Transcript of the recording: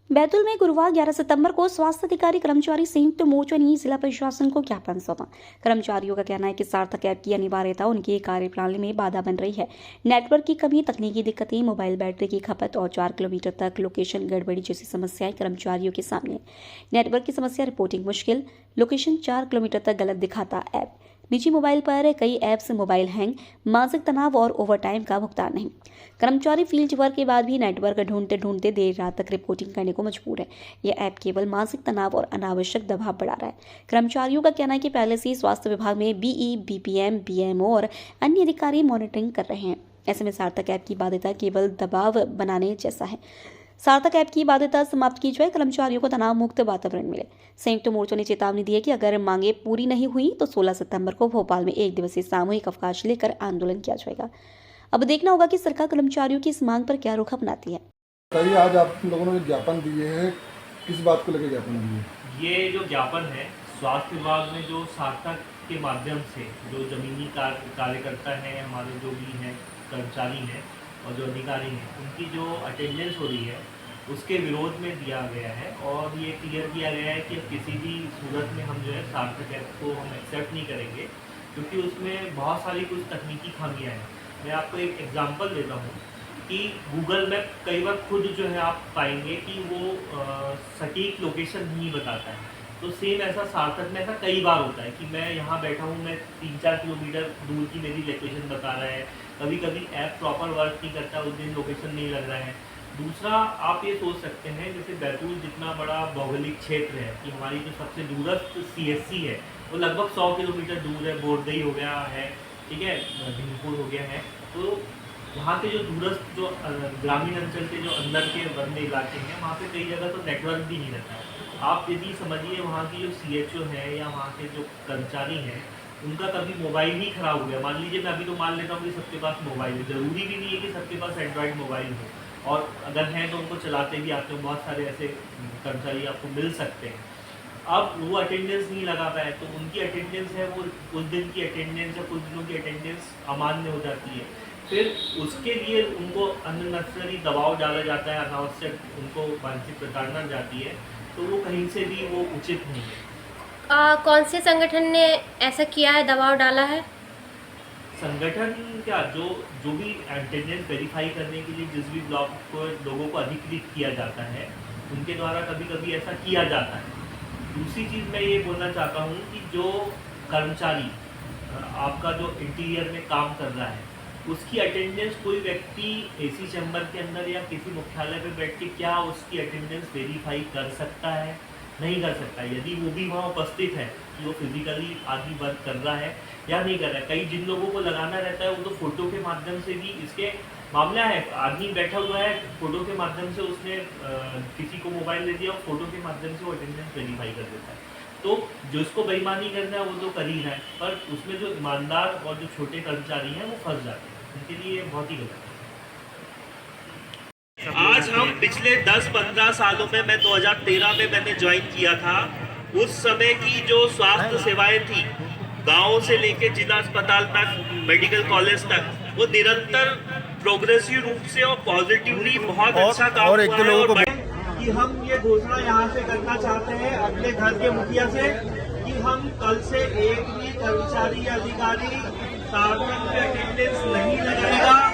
बैतूल में गुरुवार 11 सितंबर को स्वास्थ्य अधिकारी कर्मचारी संयुक्त मोर्चा ने जिला प्रशासन को ज्ञापन सौंपा। कर्मचारियों का कहना है कि सार्थक ऐप की अनिवार्यता उनकी कार्यप्रणाली में बाधा बन रही है। नेटवर्क की कमी, तकनीकी दिक्कतें, मोबाइल बैटरी की खपत और 4 किलोमीटर तक लोकेशन गड़बड़ी जैसी समस्याएं कर्मचारियों के सामने। नेटवर्क की समस्या, रिपोर्टिंग मुश्किल, लोकेशन 4 किलोमीटर तक गलत दिखाता ऐप, निजी मोबाइल पर कई ऐप्स मोबाइल हैंग, मानसिक तनाव और ओवरटाइम का भुगतान नहीं। कर्मचारी फील्ड वर्क के बाद भी नेटवर्क ढूंढते ढूंढते देर रात तक रिपोर्टिंग करने को मजबूर है। यह ऐप केवल मानसिक तनाव और अनावश्यक दबाव बढ़ा रहा है। कर्मचारियों का कहना है कि पहले से ही स्वास्थ्य विभाग में बीई, बीपीएम, बीएमओ और अन्य अधिकारी मॉनिटरिंग कर रहे हैं। ऐसे में सार्थक ऐप की बाध्यता केवल दबाव बनाने जैसा है। सार्थक ऐप की बाध्यता समाप्त की जाए, कर्मचारियों को तनाव मुक्त वातावरण मिले। संयुक्त मोर्चा ने चेतावनी दी है कि अगर मांगे पूरी नहीं हुई तो 16 सितंबर को भोपाल में 1 दिवसीय सामूहिक अवकाश लेकर आंदोलन किया जाएगा। अब देखना होगा कि सरकार कर्मचारियों की इस मांग पर क्या रुख अपनाती है। बताइए, आज आप लोगों ने ज्ञापन दिए हैं, किस बात को लेकर ज्ञापन दिए? ये जो ज्ञापन है, स्वास्थ्य विभाग में जो सार्थक के माध्यम से जो जमीनी कार्यकर्ता हैं, हमारे जो भी हैं कर्मचारी हैं और जो अधिकारी हैं, उनकी जो अटेंडेंस हो रही है उसके विरोध में दिया गया है। और ये क्लियर किया गया है कि किसी भी सूरत में हम जो है सार्थक ऐप को हम एक्सेप्ट नहीं करेंगे, क्योंकि उसमें बहुत सारी कुछ तकनीकी खामियां हैं। मैं आपको एक एग्जांपल देता हूँ कि गूगल मैप कई बार खुद जो है आप पाएंगे कि वो सटीक लोकेशन नहीं बताता है। तो सेम ऐसा सार्थक में ऐसा कई बार होता है कि मैं यहाँ बैठा हूँ, मैं 3-4 किलोमीटर दूर की मेरी लोकेशन बता रहा है। कभी कभी ऐप प्रॉपर वर्क नहीं करता, उस दिन लोकेशन नहीं लग रहा है। दूसरा, आप ये सोच सकते हैं जैसे बैतूल जितना बड़ा भौगोलिक क्षेत्र है कि हमारी जो सबसे दूरस्थ सीएससी है वो लगभग 100 किलोमीटर दूर है। बोरदई हो गया है, ठीक है, भीमपुर हो गया है। तो वहाँ के जो दूरस्थ जो ग्रामीण अंचल के जो अंदर के बंदे इलाके हैं, वहाँ पे कई जगह तो नेटवर्क भी नहीं रहता है। आप यदि समझिए वहाँ की जो सीएचओ है या वहाँ के जो कर्मचारी हैं, उनका कभी मोबाइल ही खराब हो गया, मान लीजिए, मैं अभी तो मान लेता हूँ कि सबके पास मोबाइल है, ज़रूरी भी नहीं है कि सबके पास एंड्रॉयड मोबाइल हो, और अगर हैं तो उनको चलाते भी आते हो। बहुत सारे ऐसे कर्मचारी आपको मिल सकते हैं। अब वो अटेंडेंस नहीं लगा पाए तो उनकी अटेंडेंस है वो उस दिन की अटेंडेंस या कुछ दिनों की अटेंडेंस अमान्य हो जाती है। फिर उसके लिए उनको अननेसेसरी दबाव डाला जाता है, अनावश्यक उनको मानसिक प्रताड़ना जाती है, तो वो कहीं से भी वो उचित नहीं है। कौन से संगठन ने ऐसा किया है, दबाव डाला है? संगठन क्या, जो भी अटेंडेंस वेरीफाई करने के लिए जिस भी ब्लॉक को लोगों को अधिकृत किया जाता है, उनके द्वारा कभी कभी ऐसा किया जाता है। दूसरी चीज़ मैं ये बोलना चाहता हूँ कि जो कर्मचारी आपका जो इंटीरियर में काम कर रहा है, उसकी अटेंडेंस कोई व्यक्ति एसी चैम्बर के अंदर या किसी मुख्यालय पे बैठ के क्या उसकी अटेंडेंस वेरीफाई कर सकता है? नहीं कर सकता। यदि वो भी वहाँ उपस्थित है कि वो फिजिकली आदमी वर्क कर रहा है या नहीं कर रहा है। कई जिन लोगों को लगाना रहता है वो तो फोटो के माध्यम से भी इसके मामला है। आदमी बैठा हुआ है, फोटो के माध्यम से उसने किसी को मोबाइल दे दिया और फोटो के माध्यम से वो अटेंडेंस वेरीफाई कर देता है। तो जो इसको बेईमानी करना है वो तो कर ही रहा है, पर उसमें जो ईमानदार और जो छोटे कर्मचारी हैं वो फंस जाते हैं। उनके लिए बहुत ही गलत है। आज हम पिछले 10-15 सालों में, मैं 2013 में मैंने ज्वाइन किया था, उस समय की जो स्वास्थ्य सेवाएं थी, गाँव से लेके जिला अस्पताल तक, मेडिकल कॉलेज तक, वो निरंतर प्रोग्रेसिव रूप से और पॉजिटिवली बहुत अच्छा काम हुआ है। और कि हम ये घोषणा यहाँ से करना चाहते हैं अपने घर के मुखिया से कि हम कल से एक भी कर्मचारी या अधिकारी सार्थक में अटेंडेंस नहीं लगाएगा।